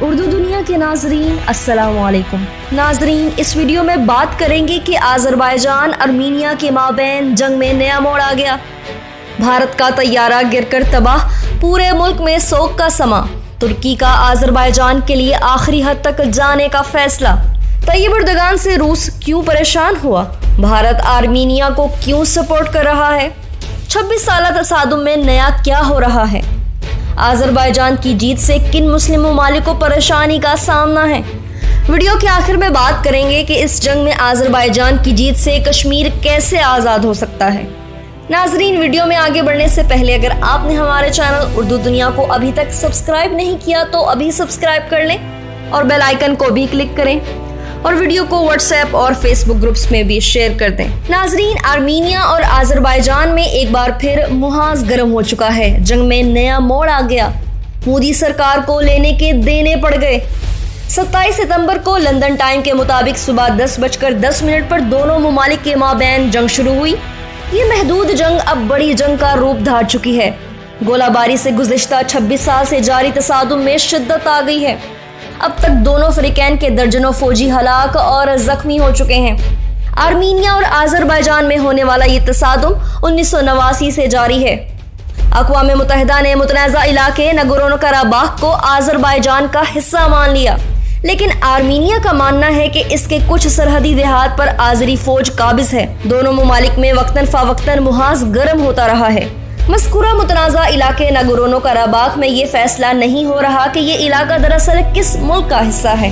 اردو دنیا کے ناظرین السلام علیکم۔ ناظرین، اس ویڈیو میں بات کریں گے کہ آذربائیجان ارمینیا کے مابین جنگ میں نیا موڑ آ گیا۔ بھارت کا طیارہ گر کر تباہ، پورے ملک میں سوگ کا سما۔ ترکی کا آذربائیجان کے لیے آخری حد تک جانے کا فیصلہ۔ طیب اردگان سے روس کیوں پریشان ہوا؟ بھارت آرمینیا کو کیوں سپورٹ کر رہا ہے؟ 26 سالہ تصادم میں نیا کیا ہو رہا ہے؟ آذربائیجان کی جیت سے کن مسلم ممالک کو پریشانی کا سامنا ہے؟ ویڈیو کے آخر میں بات کریں گے کہ اس جنگ میں آذربائیجان کی جیت سے کشمیر کیسے آزاد ہو سکتا ہے۔ ناظرین، ویڈیو میں آگے بڑھنے سے پہلے اگر آپ نے ہمارے چینل اردو دنیا کو ابھی تک سبسکرائب نہیں کیا تو ابھی سبسکرائب کر لیں اور بیل آئیکن کو بھی کلک کریں اور ویڈیو کو واٹس ایپ اور فیس بک گروپس میں بھی شیئر کر دیں۔ ناظرین، آرمینیا اور آذربائیجان میں ایک بار پھر محاذ گرم ہو چکا ہے۔ جنگ میں نیا موڑ آ گیا۔ مودی سرکار کو لینے کے دینے پڑ گئے۔ 27 ستمبر کو لندن ٹائم کے مطابق صبح 10:10 پر دونوں ممالک کے مابین جنگ شروع ہوئی۔ یہ محدود جنگ اب بڑی جنگ کا روپ دھار چکی ہے۔ گولہ باری سے گزشتہ 26 سال سے جاری تصادم میں شدت آ گئی ہے۔ اب تک دونوں فریقین کے درجنوں فوجی ہلاک اور زخمی ہو چکے ہیں۔ آرمینیا اور آذربائیجان میں ہونے والا یہ تصادم 1989 سے جاری ہے۔ اقوام متحدہ نے متنازع علاقے نگورنو قراباخ کو آذربائیجان کا حصہ مان لیا، لیکن آرمینیا کا ماننا ہے کہ اس کے کچھ سرحدی دیہات پر آذری فوج قابض ہے۔ دونوں ممالک میں وقتاً فوقتاً محاذ گرم ہوتا رہا ہے۔ مذکورہ متنازع علاقے نگورنو قراباخ میں یہ فیصلہ نہیں ہو رہا کہ یہ علاقہ دراصل کس ملک کا حصہ ہے۔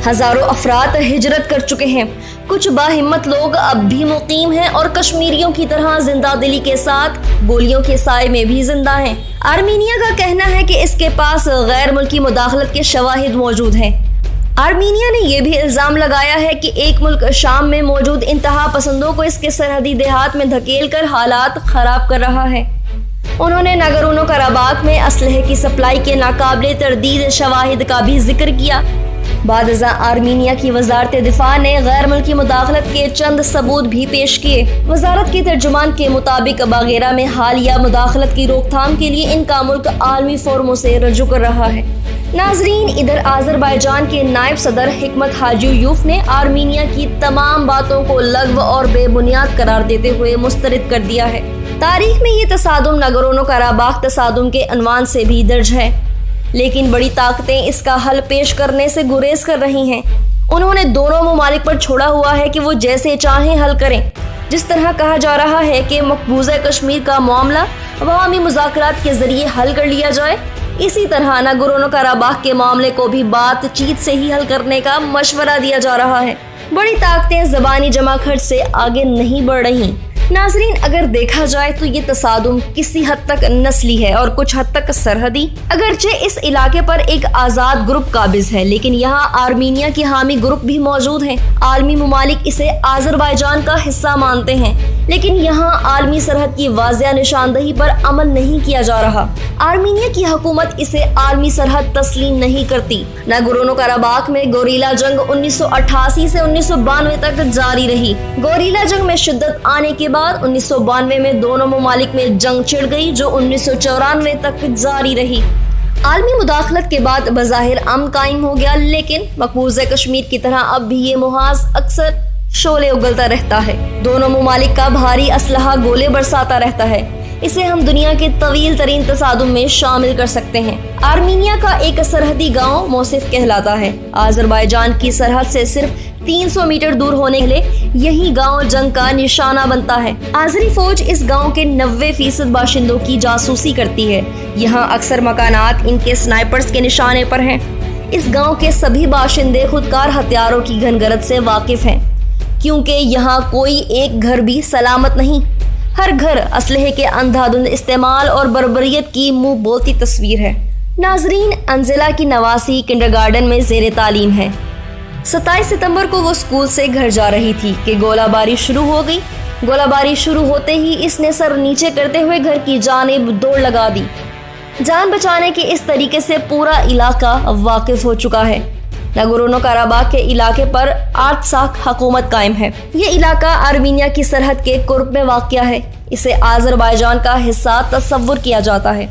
ہزاروں افراد ہجرت کر چکے ہیں۔ کچھ باہمت لوگ اب بھی مقیم ہیں اور کشمیریوں کی طرح زندہ دلی کے ساتھ گولیوں کے سائے میں بھی زندہ ہیں۔ آرمینیا کا کہنا ہے کہ اس کے پاس غیر ملکی مداخلت کے شواہد موجود ہیں۔ آرمینیا نے یہ بھی الزام لگایا ہے کہ ایک ملک شام میں موجود انتہا پسندوں کو اس کے سرحدی دیہات میں دھکیل کر حالات خراب کر رہا ہے۔ انہوں نے نگورنو قراباخ میں اسلحے کی سپلائی کے ناقابل تردید شواہد کا بھی ذکر کیا۔ بعد ازاں آرمینیا کی وزارت دفاع نے غیر ملکی مداخلت کے چند ثبوت بھی پیش کیے۔ وزارت کے ترجمان کے مطابق باغیرہ میں حالیہ مداخلت کی روک تھام کے لیے ان کا ملک عالمی فورموں سے رجوع کر رہا ہے۔ ناظرین، ادھر آذربائیجان کے نائب صدر حکمت حاجیوف نے آرمینیا کی تمام باتوں کو لغو اور بے بنیاد قرار دیتے ہوئے مسترد کر دیا ہے۔ تاریخ میں یہ تصادم نگورنو قراباخ تصادم کے عنوان سے بھی درج ہے، لیکن بڑی طاقتیں اس کا حل پیش کرنے سے گریز کر رہی ہیں۔ انہوں نے دونوں ممالک پر چھوڑا ہوا ہے کہ وہ جیسے چاہیں حل کریں۔ جس طرح کہا جا رہا ہے کہ مقبوضہ کشمیر کا معاملہ عوامی مذاکرات کے ذریعے حل کر لیا جائے، اسی طرح نگورنو قراباخ کے معاملے کو بھی بات چیت سے ہی حل کرنے کا مشورہ دیا جا رہا ہے۔ بڑی طاقتیں زبانی جمع خرچ سے آگے نہیں بڑھ رہی۔ ناظرین، اگر دیکھا جائے تو یہ تصادم کسی حد تک نسلی ہے اور کچھ حد تک سرحدی۔ اگرچہ اس علاقے پر ایک آزاد گروپ قابض ہے، لیکن یہاں آرمینیا کے حامی گروپ بھی موجود ہیں۔ عالمی ممالک اسے آذربائیجان کا حصہ مانتے ہیں، لیکن یہاں عالمی سرحد کی واضح نشاندہی پر عمل نہیں کیا جا رہا۔ آرمینیا کی حکومت اسے عالمی سرحد تسلیم نہیں کرتی۔ نگورنو قراباخ میں گوریلا جنگ 1988 سے 1992 تک جاری رہی۔ گوریلا جنگ میں شدت آنے کے بعد 1992 میں دونوں ممالک میں جنگ چھڑ گئی، جو 1994 تک جاری رہی۔ عالمی مداخلت کے بعد بظاہر امن قائم ہو گیا، لیکن مقبوضہ کشمیر کی طرح اب بھی یہ محاذ اکثر شعلے اگلتا رہتا ہے۔ دونوں ممالک کا بھاری اسلحہ گولے برساتا رہتا ہے۔ اسے ہم دنیا کے طویل ترین تصادم میں شامل کر سکتے ہیں۔ آرمینیا کا ایک سرحدی گاؤں موصف کہلاتا ہے۔ آذربائیجان کی سرحد سے صرف 300 میٹر دور ہونے کے لیے یہی گاؤں جنگ کا نشانہ بنتا ہے۔ آذری فوج اس گاؤں کے 90% باشندوں کی جاسوسی کرتی ہے۔ یہاں اکثر مکانات ان کے سنائپرز کے نشانے پر ہیں۔ اس گاؤں کے سبھی باشندے خودکار ہتھیاروں کی گھنگرت سے واقف ہیں، کیونکہ یہاں کوئی ایک گھر بھی سلامت نہیں۔ ہر گھر اسلحے کے اندھا دھند استعمال اور بربریت کی منہ بولتی تصویر ہے۔ ناظرین، انزلہ کی نواسی کنڈرگارٹن میں زیر تعلیم ہے۔ 27 ستمبر کو وہ اسکول سے گھر جا رہی تھی کہ گولہ باری شروع ہو گئی۔ گولہ باری شروع ہوتے ہی اس نے سر نیچے کرتے ہوئے گھر کی جانب دوڑ لگا دی۔ جان بچانے کے اس طریقے سے پورا علاقہ واقف ہو چکا ہے۔ نگورنو قراباخ کے علاقے پر آرٹساک حکومت قائم ہے۔ یہ علاقہ آرمینیا کی سرحد کے قرب میں واقع ہے۔ اسے آذربائیجان کا حصہ تصور کیا جاتا ہے۔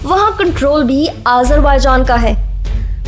وہاں کنٹرول بھی آذربائیجان کا ہے۔